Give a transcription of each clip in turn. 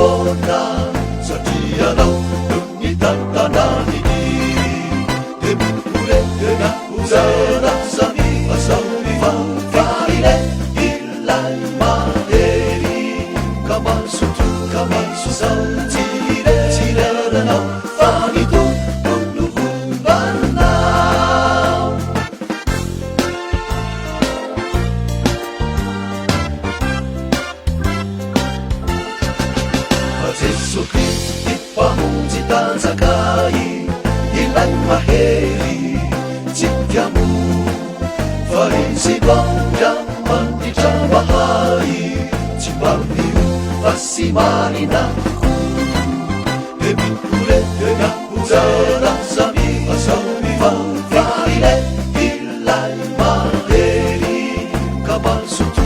foana satria anao no nitantananiny de miporetena hozana samy asao mifankarine ilay mahery ka masoto sao tsireranao fa nitompono hombanao fa Jesu Kristy mpamonjy tanjakay ilay mahery tsikamo fa izy banga mandritra mahay tsy mbanio fa sy marinako de miporetena hozana samy asao mifankarine ilay mahery ka masoto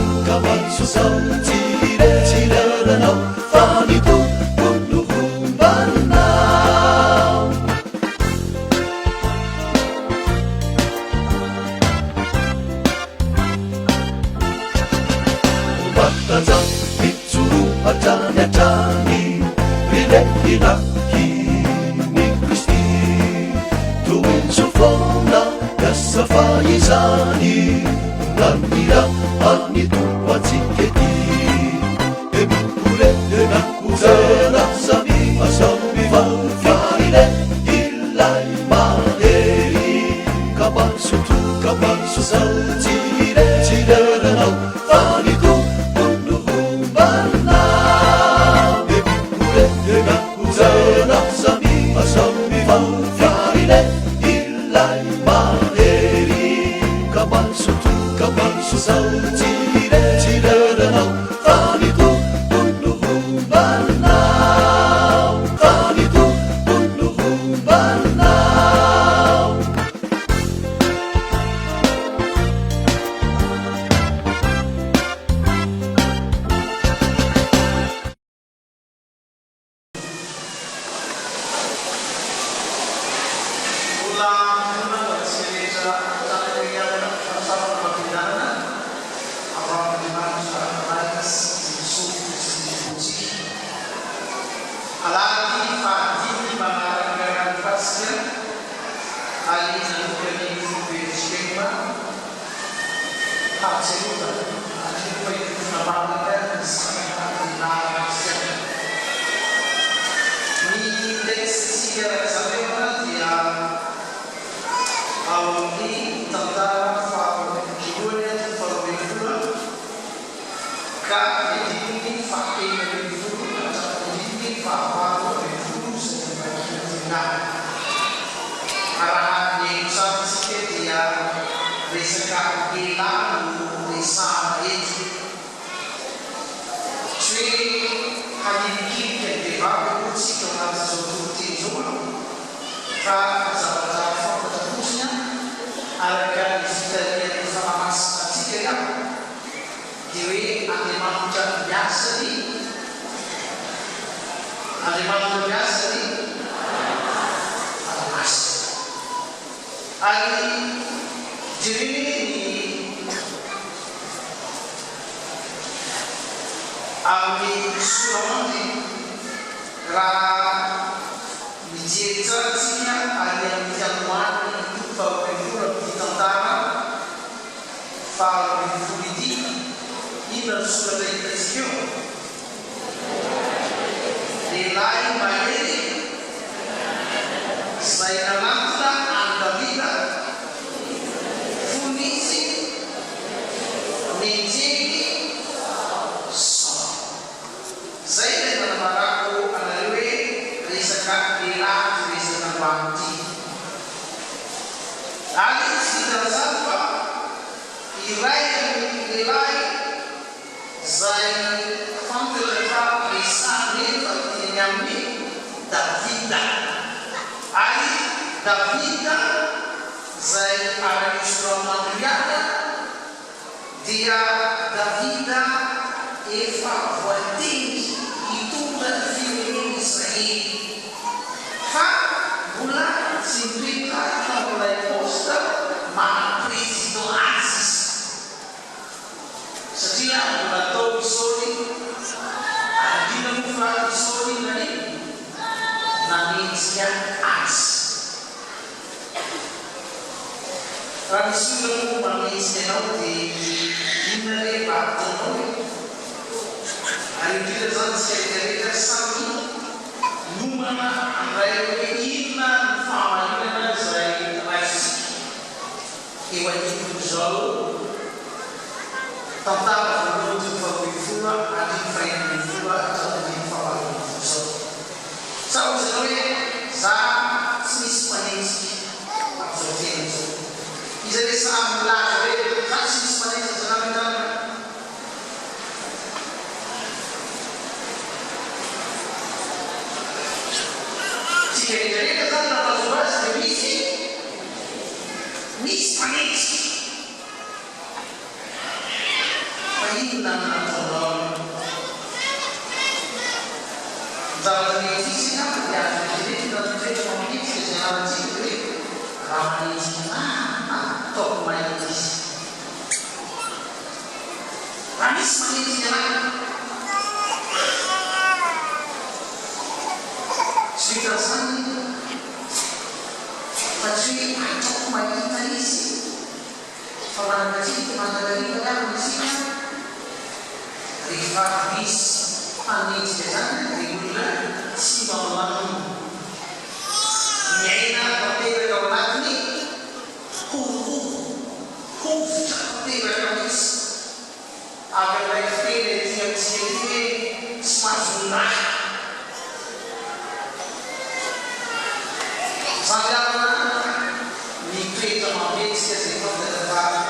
sao tsireranao fa nitompono hombanao Bataja itsuru hatrany hatrany rire iraky ny Kristy toenso foana miasa faizany nanira anitoa antsika ety de miporetena hozana samy asao mifankarine ilay mahery ka masoto sao tsireranao fa nitompono hombanao de miporetena hozana samy asao mifankarine ilay mahery ka masoto sao tsireranao fa nitompono hombanao fa nitompono hombanao Davida zay araisroamandriana dia Davida efa voateny hitondra ny firenena Israely fa mbola tsy nipetraka ilay posta maha-président azy satria mbola atao Saoly adina moa fa Saoly Christian Arts. Tradisi mengisahkan di Hinari Batu hari kita sekitar satu numana antara ina fama ina zai rais iwan itu jauh tentang menuju pembukuan adik frame pembukuan atau di fama so sebenarnya saya sis manis absolutely jadi saya belajar tak sis manis sebenarnya jadi kita dapat suara sedikit nis manis Inna Allah Zaman ini sih kan ya jadi kita tidak mungkin sejarah sendiri ramai semua top manis manis jalan sekitar sana tapi top manis orang kecil mana dari mana sih Rifahis panis dengan regular si malam nyaina tapi berkaulan ni tapi berkaulis agar lagi dia sendiri semazulah sahaja nikri termabit sesuatu dalam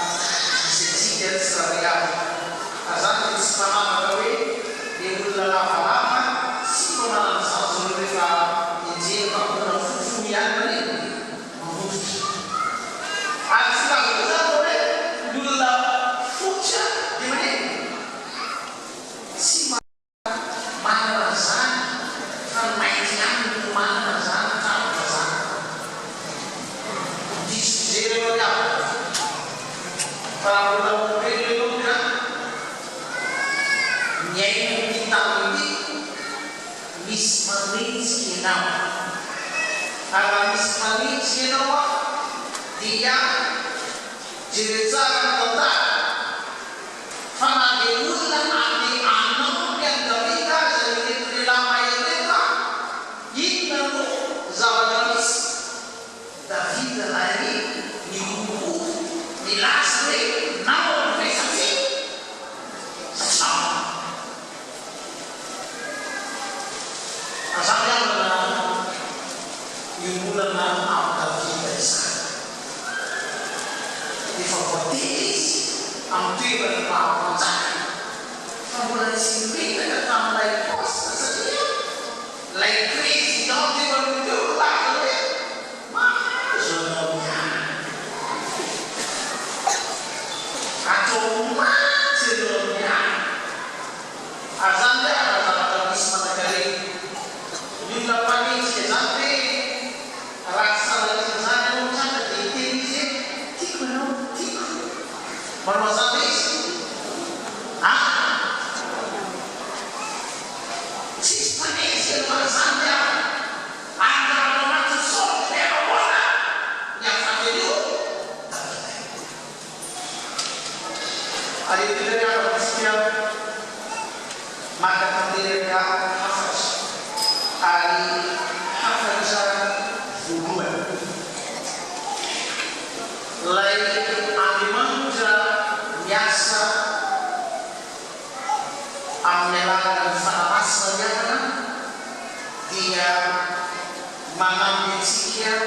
sisi dan seragam azan Islam agawe dia lama si pemahaman satu mereka Injil apa fufuyan ni menguji asal kita boleh dulu fuja di mana si mana azan kan mainan mana azan kan azan di sini apa para ulama yang kita ini mismanage nama, agar mismanage nama dia cerita kota, karena dia ulang arti anak yang ketika jadi lama mereka, ini zawaris David lagi di buku di lasri nama presasi sama. Asalnya adalah bulan awal kita sana. Di fakultas, ambil berapa macam. Bulan sini kita tambah pos saja. Like crazy, don't even do like it. Maksudnya, atau maksudnya, asalnya adalah Islam negara. Jumlah panis sampai rasa dari sana macam ini tikun bermasalah sis panis yang bersanda ada orang sesuatu yang mana yang ada itu ada tidak yang bersedia maka terdireka hari hafazah hubungan lain alimanja biasa amelakan fanamas saja dia mengambil sekian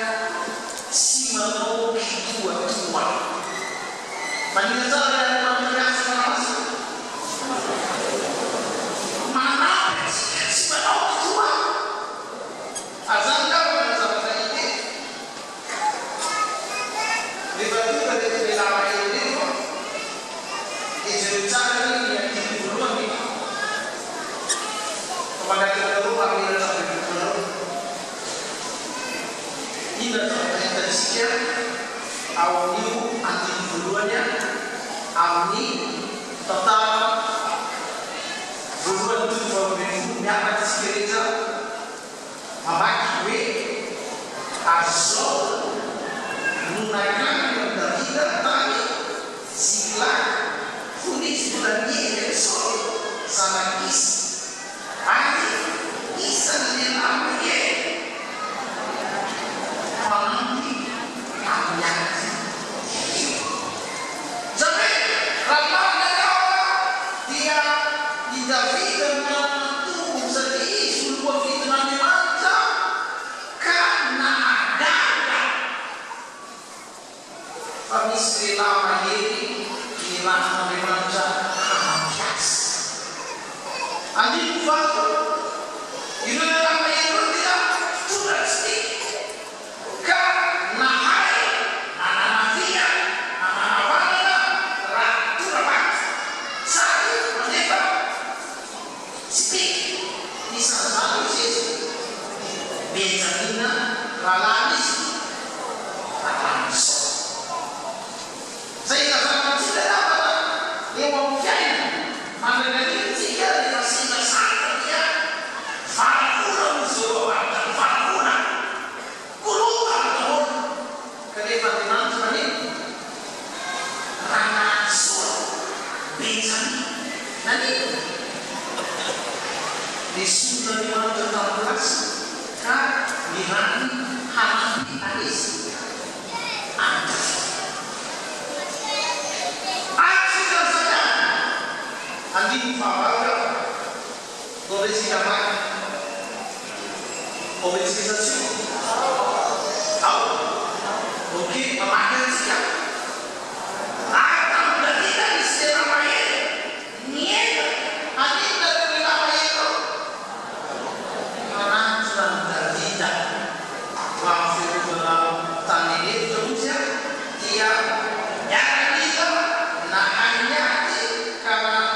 si menolak dua mana saja yang mengambil fanamas mana si menolak dua azan kau bersama ini dibantu dari lama ini diceritakan ini yang duluan ini kepada kita rumah ini sampai dulu ini adalah yang tersiar awal itu anti duluannya awal tetap duluan itu berbeda yang ada sekitar abang gue Azul menggunakan benda-benda tadi sila kunis bulannya esok sama kis hari isan yang ambil menanti ambil jadi ramah negara dia tidak dengan tubuh sedih sebuah fitnah dimana karena ada istri lama ini hilang membaca hampias. Andi faktor itu lama itu tidak sudah sih. Karena hai, anak dia, anak bangga, ratu rapat. Saya mendekat, speak di salah satu sisi. Biasanya ralanis, ralanis. Saya katakan sudah dapat dia mau jalan mana lagi jika dia masih bersama dia fakuna musuh atau fakuna kurungan tahun kelebat dengan sebenarnya karena surat bencana nanti di sudah dimana terdapat kan dihani hati hadis antar Andi favoravel domesticamente domesticazione ok a máquina akan berita di sekitar mayat niat Andi dari mayat karena sudah berita waktu dalam tani itu dia jangan itu nah hanya karena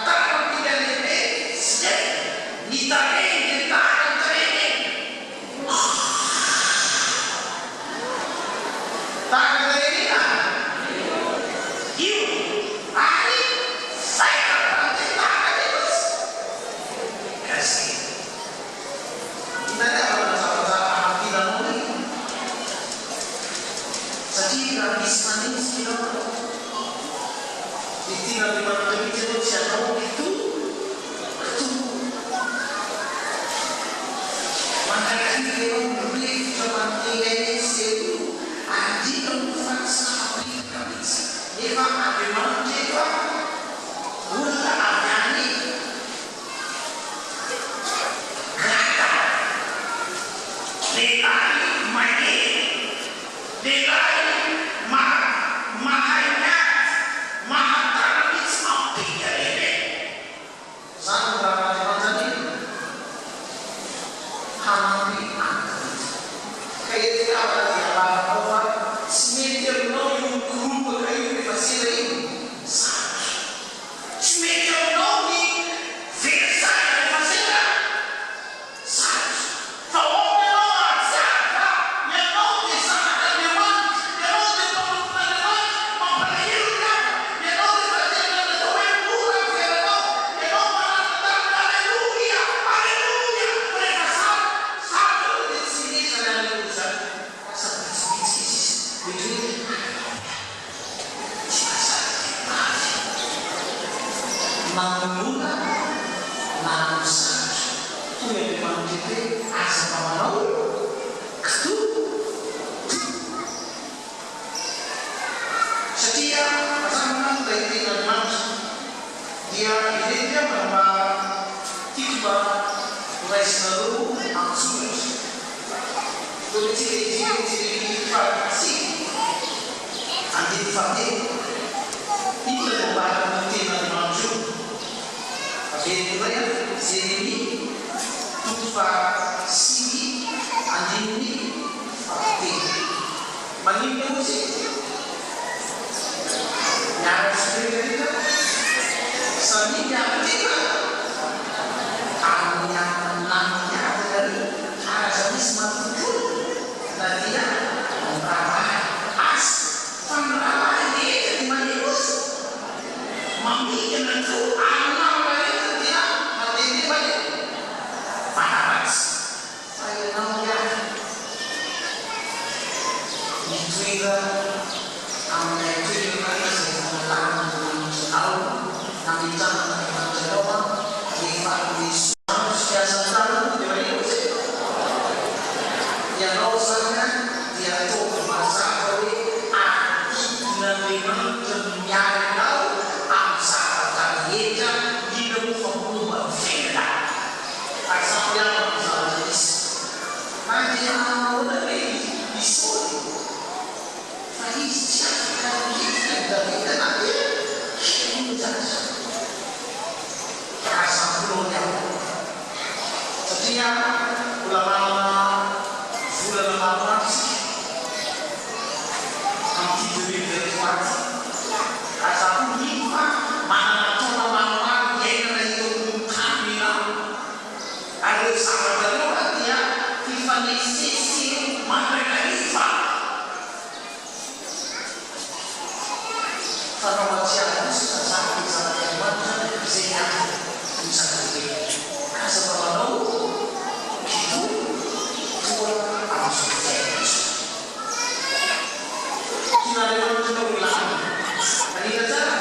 Satria ulang-ulang bulan Ramadan nanti demi berkuat. Rasa pun mana orang yang itu kami ada sama dengan dia Tiffany sisi mana Khalifa kalau macam itu sesuatu sangat hebat bisa bisa terjadi sebab itu dua harus sukses kita ada juga bilang tadi saja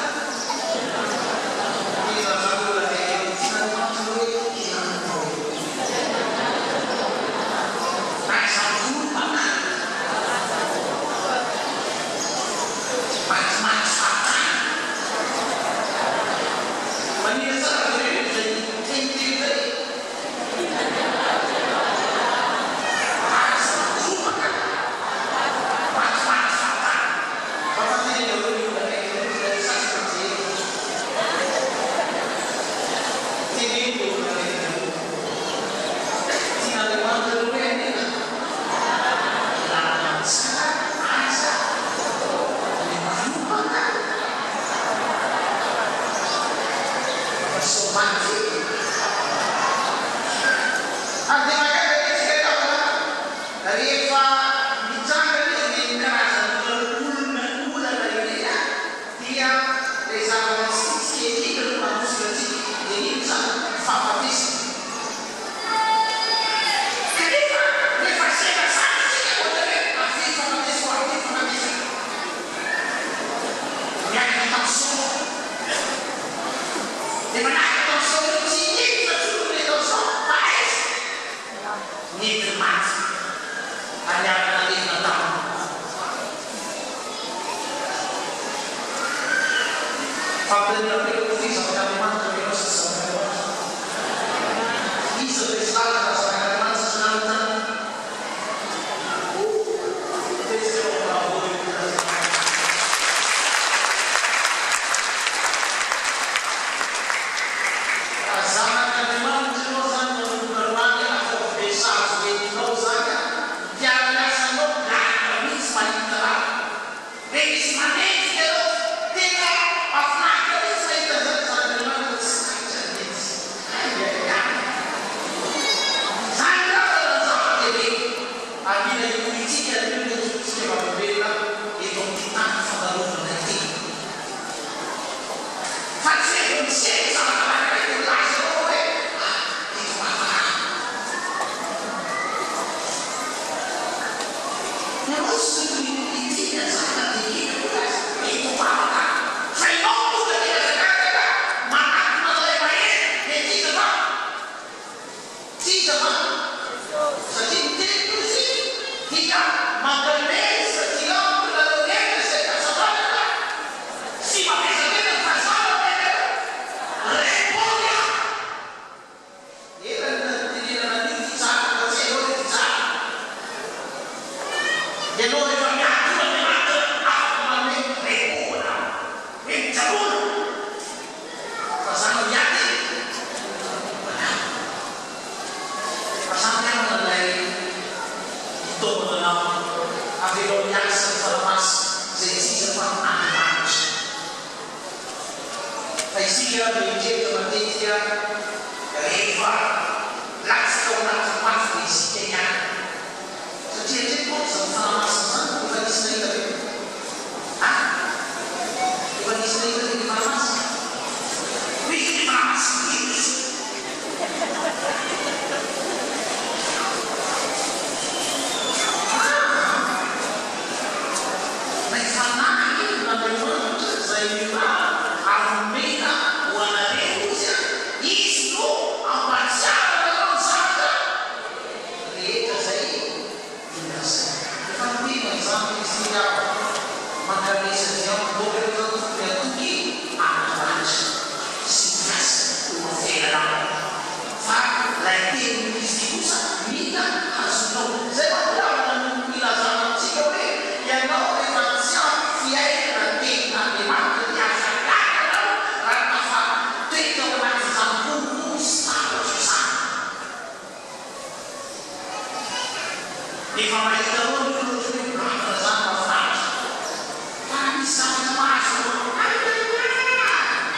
Almeida, o Anareus, isso efa mahita ao zany mafatra fa misy zavatra mahazo zany raha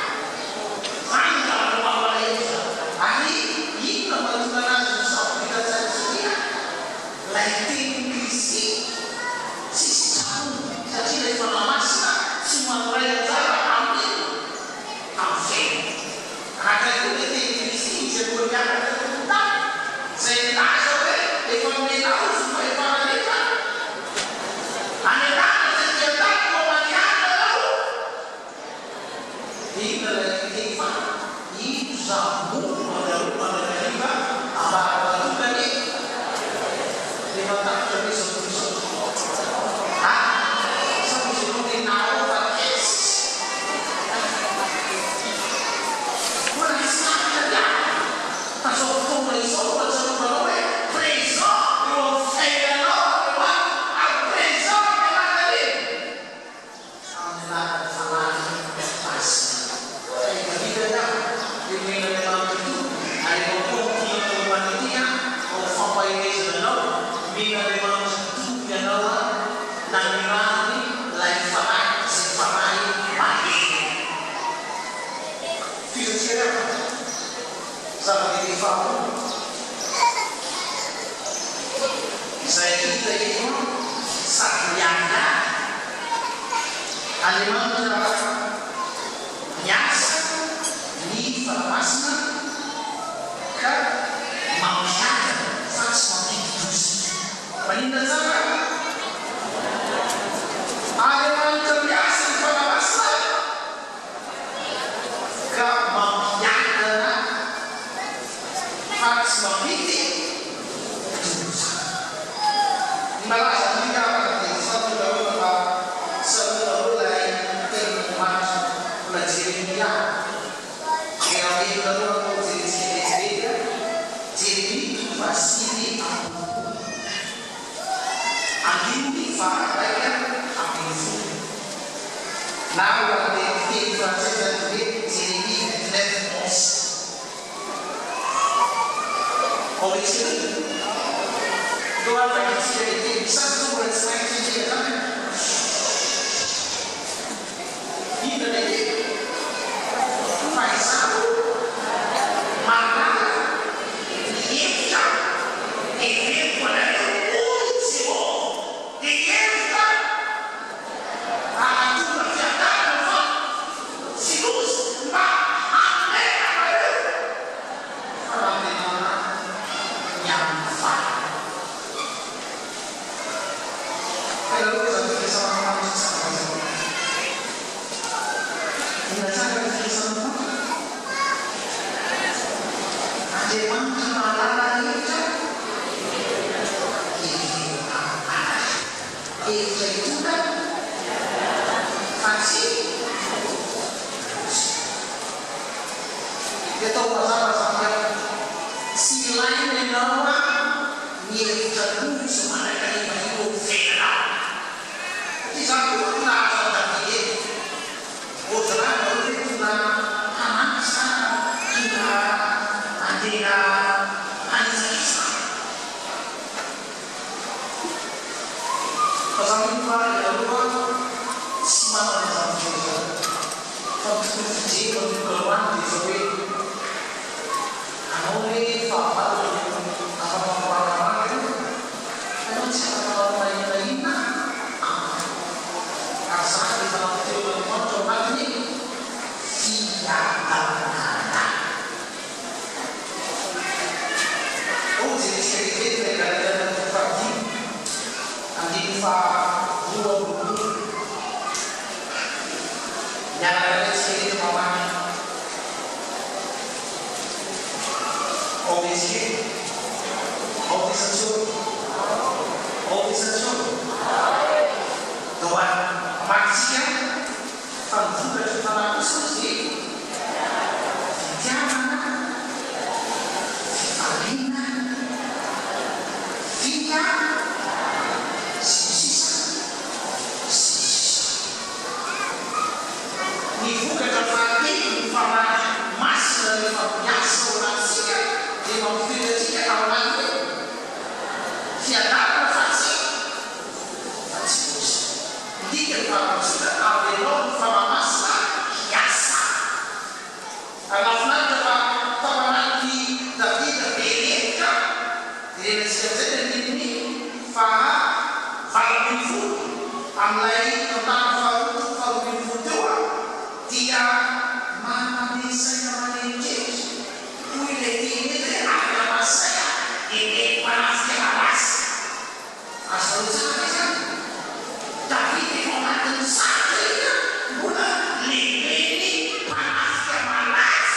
ary inona mahatonga anazy misao vitatsara satria lay teny Kristy tsisy tsarony satria lay fanamasina tsy manoray anjara amin'ny feno rakako le teny Kristy misy akoryakatra tany zay laza hoe efa menao fomba efaralefa anelana zay tiatany ko maniana ao ina lay teny fa ino zamono manakariva ambaratokany efa takotra hoe zamono zamono tenao fa kesy koa isaka dia fa zao fotoana izao fa zamono hoe présent eo amin'ny fiainanao eo amin'ny présent eo anareny amin'ny làlany fanahy masina fahitavitana emena le mamito ary mampotianao manitia ao fampahinezananao mena le mamitotomby ianao na mirany lay fanahy zay fanahy maheny fizatsiana zava-dehibe faharoa izay hita eto sady mianga alemanina miasa ny fanamasina ka mamiaka fa tsy mampidi-dozy maninona tsara alemanitra miasa ny fanamasina ka mamiakana fa tsy mampidi-dozy malaza mikapaka dia satolaola fa satolaola tena maso na Jeremia Jeremia fasili andini faraika apifu na wale teni francesa de Jeremia 19:11 Original doa bagi Jeremia satu bersengaja dia ini lagi Faisal mana dia tahu pasal sampai si lain yang nama dia terus semana kali mahu fitnah di satu nak sampai dia orang baru itu nak anak sana kita adina anisa pasal itu ada lupa semana sampai waktu kecil waktu keluar di sini Oleh Papa apa itu? Kalau siapa lain asal di dalam film motor ini siapa? Oh, jadi sedikit mereka ada pagi, anjing dua buku, yang ada sedikit mama. Obisation. Doa manusia tanpa kita suci. Jangan alina dia sisa. Ni bukan terpati pada masa yang seorang sikap dia mempunyai sikap awalnya. Siapa Amlay tentang kalau dibutuh dia mana bisa manage kulit ini ada masalah ini panas panas asal saja tapi di momen saatnya bulan ini panas panas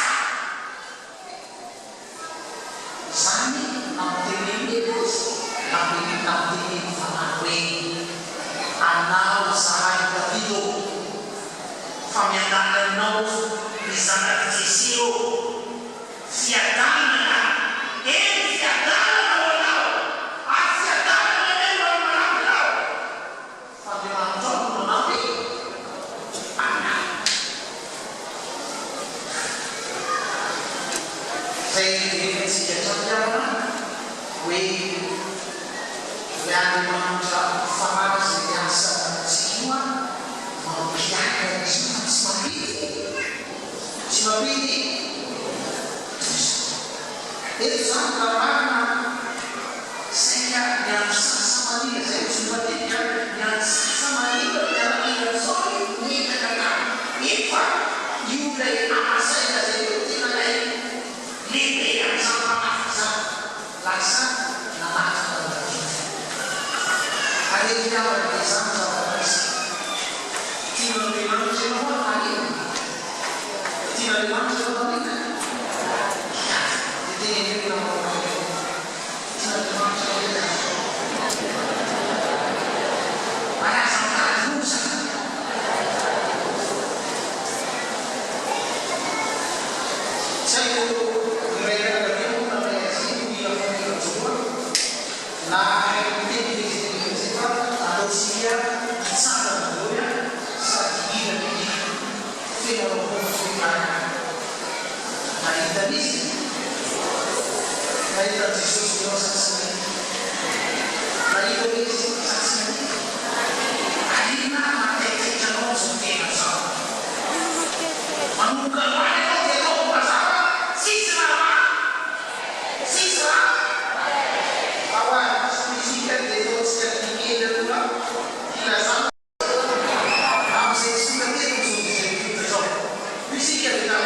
sani nanti ini tapi Anau sahai begitu, familiar nau bisa tercisio, siadana, siadana walau, siadana walau, familiar nau nabi, anak. Saya ingin sejajar we yang mengucap faham sentiasa semua membiarkan semua ini itu sangat karena saya yang sama dia saya simpatikan yang sama dia yang sorry ini kata Ifa you dari apa saya dari tidak lain lihat yang sama laksa nama ada kita bersama tidak dimana semua lagi tidak dimana semua lagi jadi ini kita tidak dimana semua lagi pada saat itu saya mereka dari sini dia semua nah Rusia sangat mudah saat ini fenomena hari tadi sudah saksi hari tadi saksi hari mana kita mau sudah sama manusia ada yang tahu bahasa siswa awal spesifikasi itu sedikit dan tidak sama. Kamu sudah tidak sudah fisik yang kita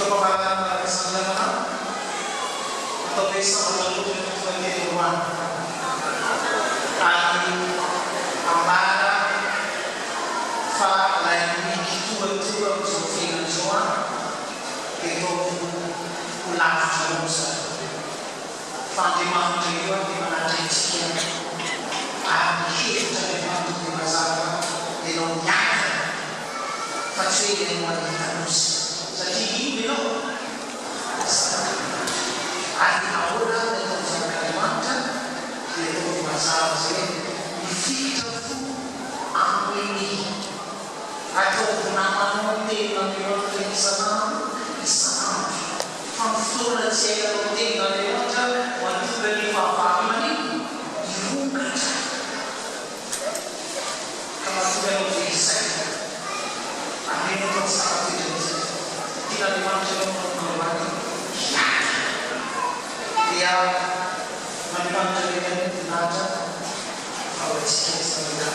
keperangan kesalahan atau bisa melalui sebagai ruang kami amara fa lain kitua sofia semua itu ulang terus Fatimah jiwa di mana sekian akhir dari waktu masa itu nyata pasti yang wanita terus jadi ini loh hati awalnya itu sampai macam itu masalah sih itu ambil atau nama nanti nanti sana Faktor saya penting dari macam waktu beli apa ini juga kalau sudah bisa akhirnya terus tidak dimana mengorbankan dia memang terlihat tidak kalau sedikit saja